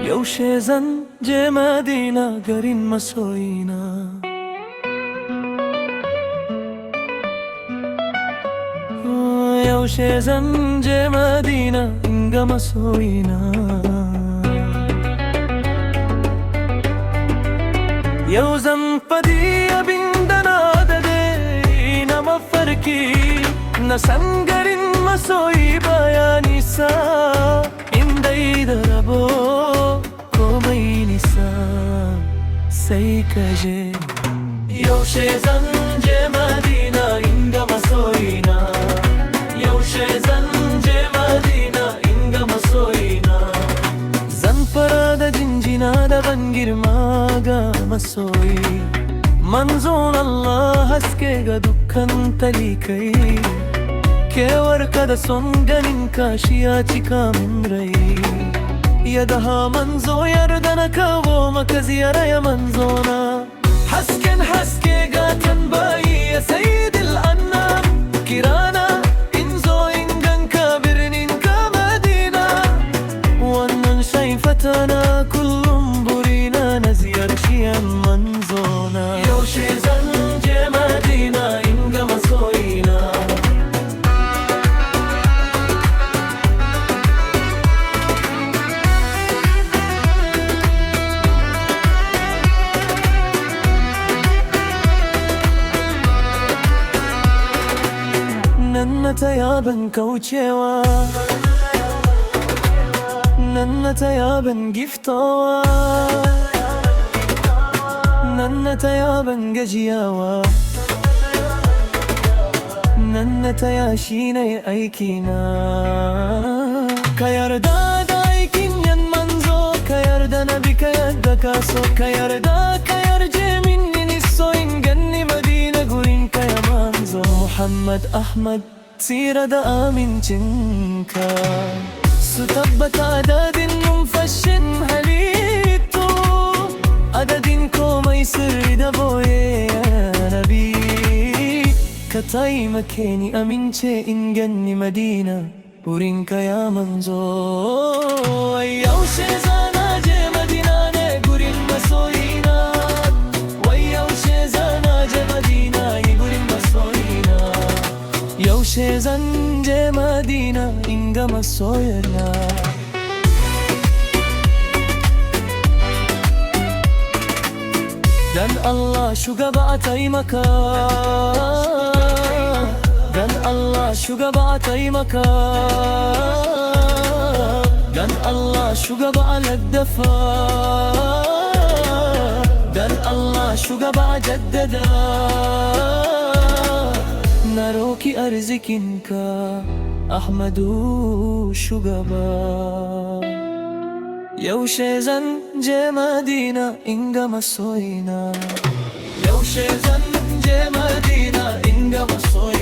yaushe zan je Madina garin masoyina. Yaushe zan je Madina in ga masoyina. Yau zan faɗi abinda na dade na mafarki, na san garin masoyi baya nisa, inda da rabo komai nisa sai ka je. Yaushe zan je Madina in ga masoyina. Yaushe zan je Madina in ga masoyina. Zan fara da jinjina da ban girma ga masoyi, manzon Allah haske ga dukkan talikai. Kewarka da son ganin ka shi ya cika min rai, ya daha manzo yarda na kawo maka ziyara ya manzona. Hasken haske gatan bayi ya sayyidil annam, kirana in zo in ganka birnin ka Madina. Wannan shaifata na kullum burina na ziyarci yan manzona. Yaushe zan je Madina in ga masoyina. Nan na taya ban kaucewa, nan na taya ban giftowa, nan na taya ban gajiyawa, nan na taya shi ne aikina. Ka yarda da aikin yan manzo, ka yarda na bi ka yadda ka so, ka yarda ka yarje min ni so in ganni Madina gurin ka ya manzo. Muhammad Ahmad tsira da amincinka su tabbata adadin numfashin halittu, adadin komai sirri da boye ya Nabi. Ka taimake ni amince in ganni Madina wurinka ya manzo. Yaushe zana je Madina ne gurin masoyina, wai yaushe zana je Madina yi gurin masoyina. Yaushe zan je Madina in ga masoyina. Dan Allah shugaba a taimaka, dan Allah shugaba a taimaka, dan Allah shugaba a laddafa, dan Allah shugaba a jaddada. Na roki arzikinka Ahmadu shugaba. Yaushe zan je Madina in ga masoyina. Yaushe zan je Madina in ga masoyina.